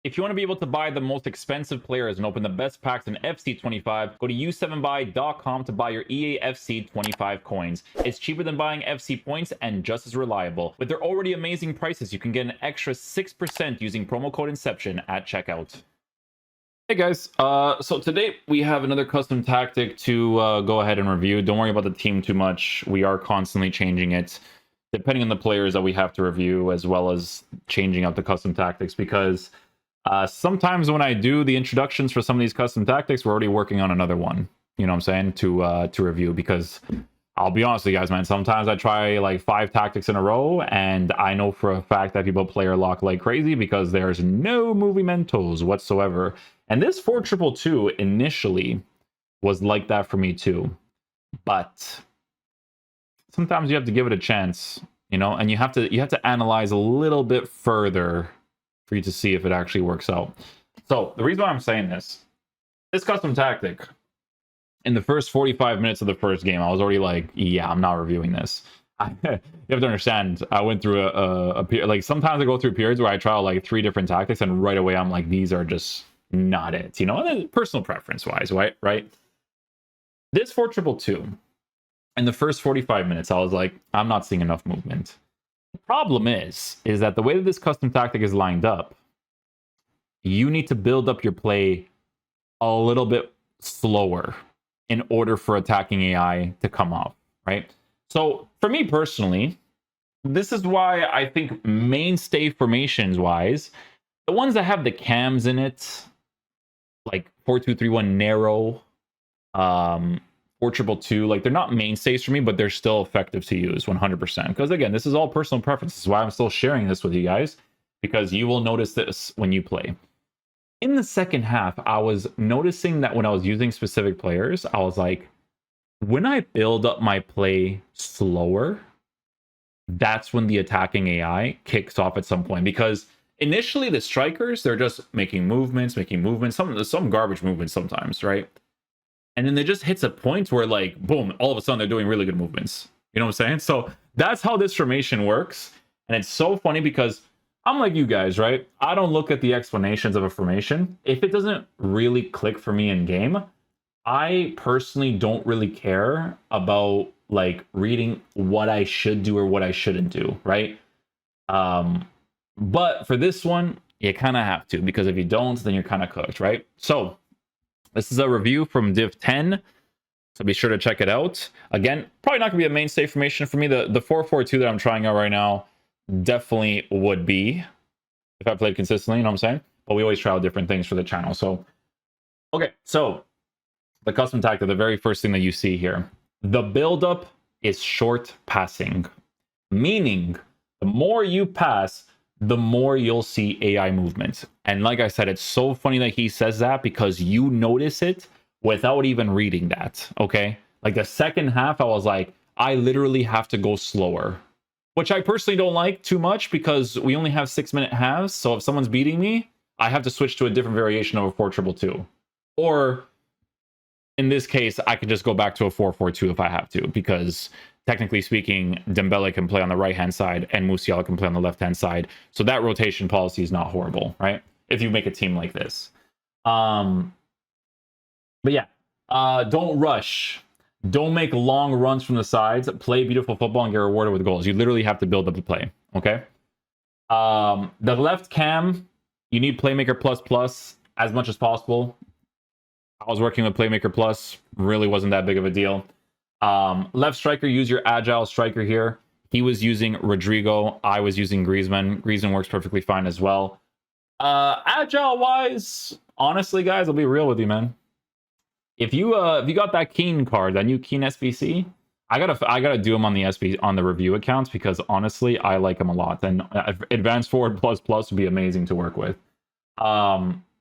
If you want to be able to buy the most expensive players and open the best packs in FC25, go to u7buy.com to buy your EA FC 25 coins. It's cheaper than buying FC points and just as reliable. With their already amazing prices, you can get an extra 6% using promo code Inception at checkout. Hey guys, so today we have another custom tactic to go ahead and review. Don't worry about the team too much. We are constantly changing it, depending on the players that we have to review, as well as changing out the custom tactics, because sometimes when I do the introductions for some of these custom tactics, we're already working on another one, you know what I'm saying, to review. Because I'll be honest with you guys, man, sometimes I try like 5 tactics in a row, and I know for a fact that people player lock like crazy because there's no movimentos whatsoever. And this 4-2-2 initially was like that for me too, but sometimes you have to give it a chance, you know, and you have to analyze a little bit further for you to see if it actually works out. So the reason why I'm saying this custom tactic, in the first 45 minutes of the first game, I was already like, yeah, I'm not reviewing this. You have to understand, I went through a like, sometimes I go through periods where I try like 3 different tactics, and right away I'm like, these are just not it, you know, personal preference wise, right? This 4-2-2, in the first 45 minutes, I was like, I'm not seeing enough movement. The problem is that the way that this custom tactic is lined up, you need to build up your play a little bit slower in order for attacking AI to come off, right? So for me personally, this is why I think mainstay formations wise, the ones that have the cams in it, like 4-2-3-1 narrow, 4-2-2, like, they're not mainstays for me, but they're still effective to use 100%. Because again, this is all personal preference. This is why I'm still sharing this with you guys, because you will notice this when you play. In the second half, I was noticing that when I was using specific players, I was like, when I build up my play slower, that's when the attacking AI kicks off at some point. Because initially the strikers, they're just making movements, some garbage movements sometimes, right? And then it just hits a point where, like, boom, all of a sudden they're doing really good movements. You know what I'm saying? So that's how this formation works. And it's so funny because I'm like you guys, right? I don't look at the explanations of a formation. If it doesn't really click for me in game, I personally don't really care about like reading what I should do or what I shouldn't do, right? But for this one, you kind of have to, because if you don't, then you're kind of cooked, right? So this is a review from Div 10, so be sure to check it out. Again, probably not going to be a mainstay formation for me. The 4-4-2 that I'm trying out right now definitely would be if I played consistently, you know what I'm saying? But we always try out different things for the channel. So, okay, so the custom tactic, the very first thing that you see here, the buildup is short passing, meaning the more you pass, the more you'll see AI movement. And like I said, it's so funny that he says that, because you notice it without even reading that, okay? Like the second half, I was like, I literally have to go slower, which I personally don't like too much, because we only have 6-minute halves. So if someone's beating me, I have to switch to a different variation of a 4-2-2. Or in this case, I could just go back to a 4-4-2 if I have to, because technically speaking, Dembele can play on the right-hand side and Musiala can play on the left-hand side. So that rotation policy is not horrible, right? If you make a team like this. But yeah, don't rush. Don't make long runs from the sides. Play beautiful football and get rewarded with goals. You literally have to build up the play, okay? The left cam, you need Playmaker plus as much as possible. I was working with Playmaker plus, really wasn't that big of a deal. Left striker, use your agile striker here. He was using Rodrigo. I was using Griezmann. Griezmann works perfectly fine as well. Agile wise, honestly, guys, I'll be real with you, man. If you got that Keen card, that new Keen SBC, I gotta do him on the review accounts, because honestly, I like him a lot. And advanced forward plus would be amazing to work with.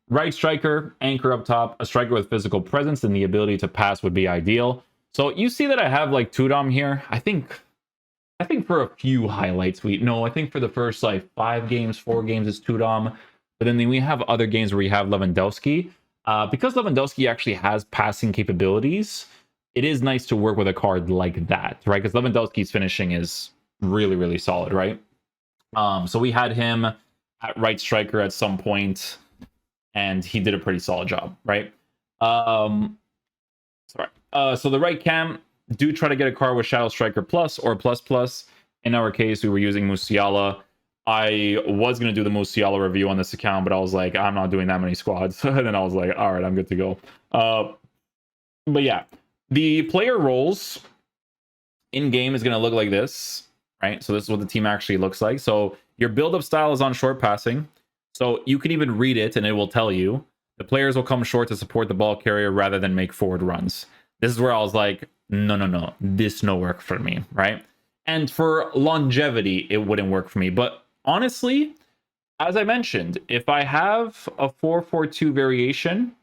Right striker, anchor up top, a striker with physical presence and the ability to pass would be ideal. So you see that I have like Tudom here. I think for a few highlights, I think for the first like 4 games it's Tudom. But then we have other games where we have Lewandowski. Because Lewandowski actually has passing capabilities, it is nice to work with a card like that, right? Because Lewandowski's finishing is really, really solid, right? So we had him at right striker at some point. and he did a pretty solid job, right? Sorry. So the right cam, do try to get a card with Shadow Striker Plus or Plus Plus. In our case, we were using Musiala. I was going to do the Musiala review on this account, but I was like, I'm not doing that many squads. And then I was like, all right, I'm good to go. But yeah, the player roles in game is going to look like this, right? So this is what the team actually looks like. So your build-up style is on short passing. So you can even read it and it will tell you the players will come short to support the ball carrier rather than make forward runs. This is where I was like, no, this no work for me, right? And for longevity, it wouldn't work for me. But honestly, as I mentioned, if I have a 4-4-2 variation,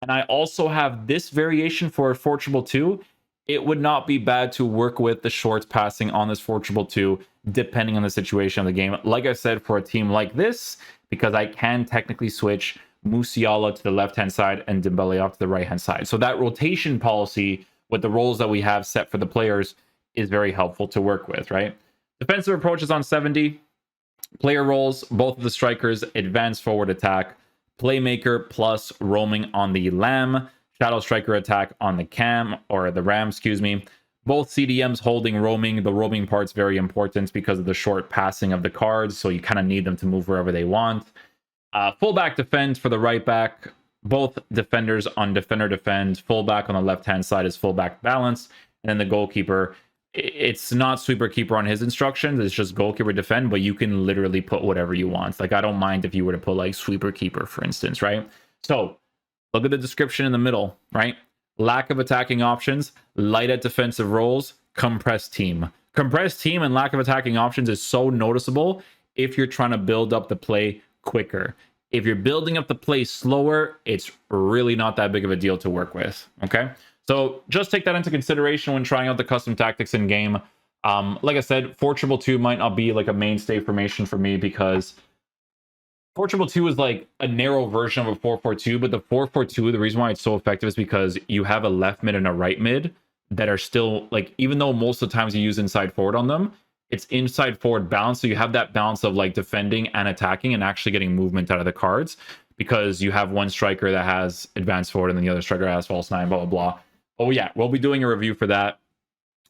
and I also have this variation for a 4-2, it would not be bad to work with the short passing on this 4-2, depending on the situation of the game. Like I said, for a team like this, because I can technically switch Musiala to the left-hand side and Dembele off to the right-hand side. So that rotation policy with the roles that we have set for the players is very helpful to work with, right? Defensive approach is on 70. Player roles, both of the strikers, advanced forward attack, playmaker plus roaming on the lamb, shadow striker attack on the cam, or the ram, excuse me. Both CDMs holding roaming. The roaming part's very important because of the short passing of the cards, so you kind of need them to move wherever they want. Fullback defend for the right back. Both defenders on defender defend. Fullback on the left-hand side is fullback balance. And then the goalkeeper, it's not sweeper keeper on his instructions. It's just goalkeeper defend, but you can literally put whatever you want. Like, I don't mind if you were to put like sweeper keeper, for instance, right? So look at the description in the middle, right? Lack of attacking options, light at defensive roles, compressed team. Compressed team and lack of attacking options is so noticeable if you're trying to build up the play quicker. If you're building up the play slower, it's really not that big of a deal to work with, okay? So just take that into consideration when trying out the custom tactics in game. Like I said, 4-2-2 might not be like a mainstay formation for me because 4-2-2 is like a narrow version of a 4-4-2, but the 4-4-2, the reason why it's so effective is because you have a left mid and a right mid that are still, like, even though most of the times you use inside forward on them, it's inside forward balance. So you have that balance of like defending and attacking and actually getting movement out of the cards because you have one striker that has advanced forward and then the other striker has false nine, blah, blah, blah. Oh yeah, we'll be doing a review for that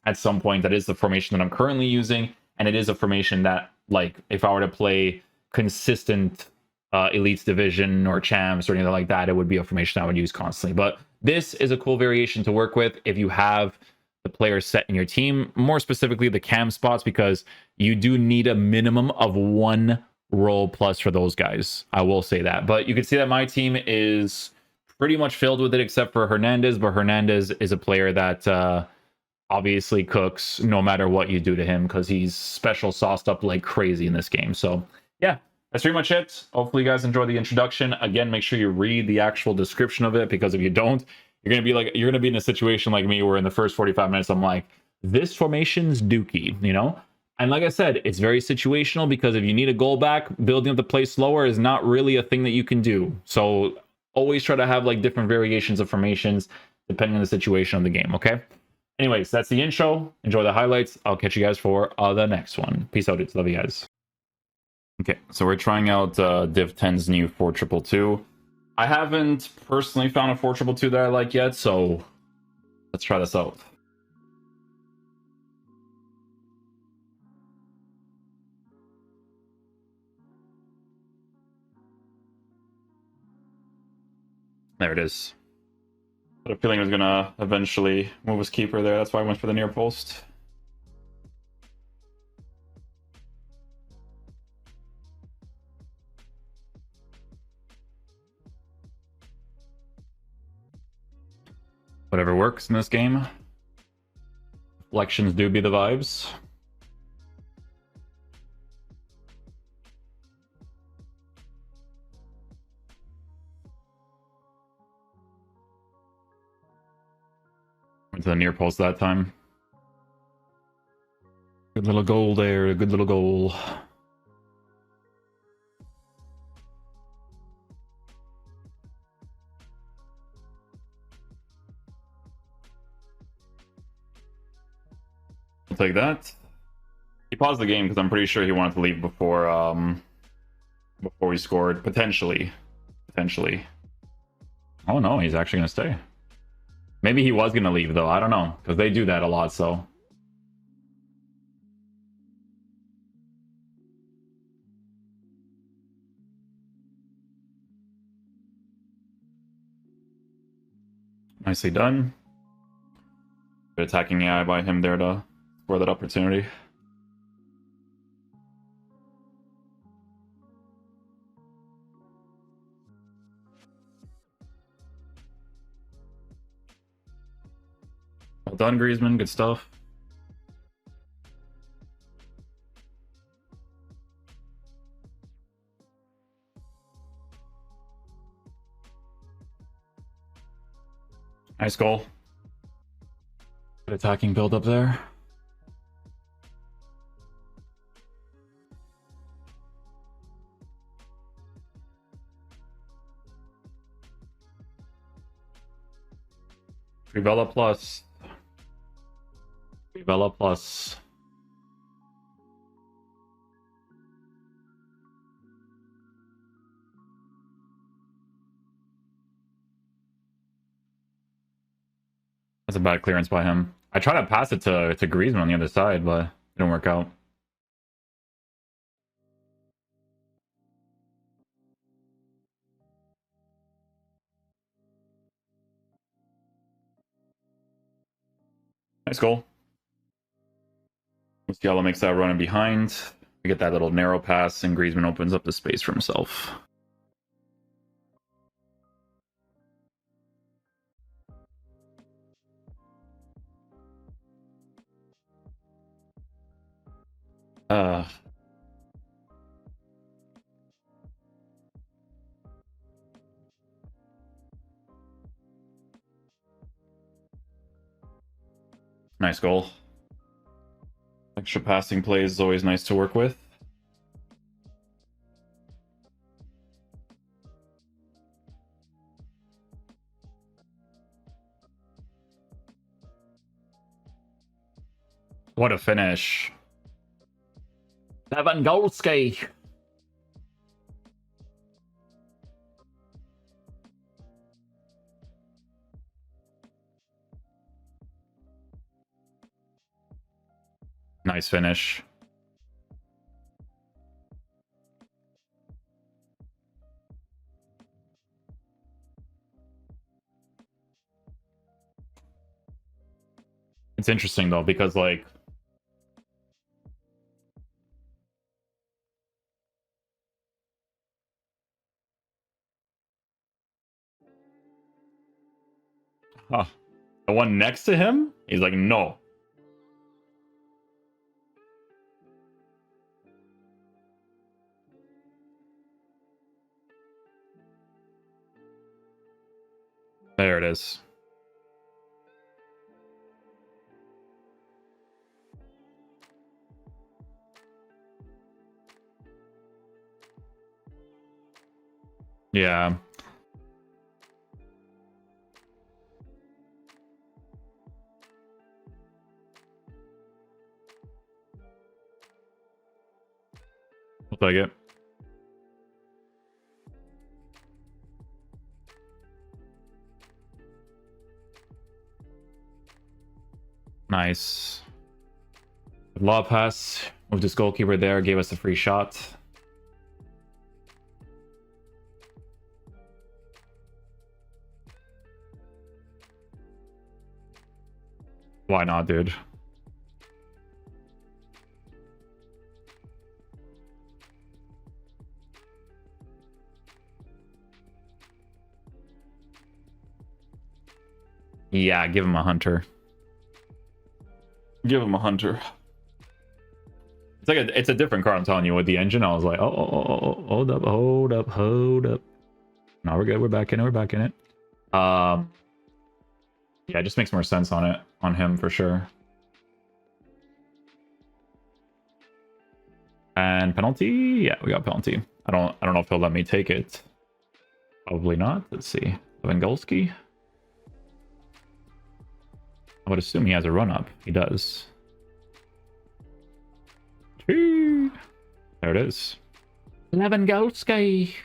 at some point. That is the formation that I'm currently using. And it is a formation that, like, if I were to play consistent elites division or champs or anything like that, it would be a formation I would use constantly. But this is a cool variation to work with if you have the players set in your team, more specifically the cam spots, because you do need a minimum of one role plus for those guys. I will say that. But you can see that my team is pretty much filled with it except for Hernandez, but Hernandez is a player that obviously cooks no matter what you do to him because he's special sauced up like crazy in this game. So yeah, that's pretty much it. Hopefully you guys enjoyed the introduction. Again, make sure you read the actual description of it, because if you don't, you're gonna be in a situation like me where in the first 45 minutes I'm like, this formation's dookie, you know? And like I said, it's very situational because if you need a goal back, building up the play slower is not really a thing that you can do. So always try to have like different variations of formations depending on the situation of the game, okay? Anyways, that's the intro. Enjoy the highlights. I'll catch you guys for the next one. Peace out, dudes. Love you guys. Okay, so we're trying out Div 10's new 4-2-2. I haven't personally found a 4-2-2 that I like yet, so let's try this out. There it is. I had a feeling I was gonna eventually move his keeper there. That's why I went for the near post. Whatever works in this game. Reflections do be the vibes. Went to the near post that time. Good little goal there, good little goal. I'll take that. He paused the game because I'm pretty sure he wanted to leave before we scored. Potentially potentially. Oh no, he's actually gonna stay. Maybe he was gonna leave though. I don't know, because they do that a lot. So nicely done. Good attacking AI by him there to for that opportunity. Well done, Griezmann. Good stuff. Nice goal. Good attacking build up there. Revela plus. Revela plus. That's a bad clearance by him. I tried to pass it to Griezmann on the other side, but it didn't work out. Nice goal. Musiala makes that run in behind. We get that little narrow pass, and Griezmann opens up the space for himself. Nice goal. Extra passing plays is always nice to work with. What a finish. Lewandowski. Nice finish. It's interesting though, because like the one next to him, he's like, no. There it is. Yeah. We'll take it. Nice. Law pass. Moved this goalkeeper there, gave us a free shot. Why not, dude? Yeah, give him a hunter. Give him a hunter. It's like it's a different car, I'm telling you, with the engine. I was like, oh, hold up. No, we're good. We're back in it. Yeah, it just makes more sense on him for sure. And penalty? Yeah, we got penalty. I don't know if he'll let me take it. Probably not. Let's see. Lewandowski. I would assume he has a run up. He does. There it is. Lewandowski.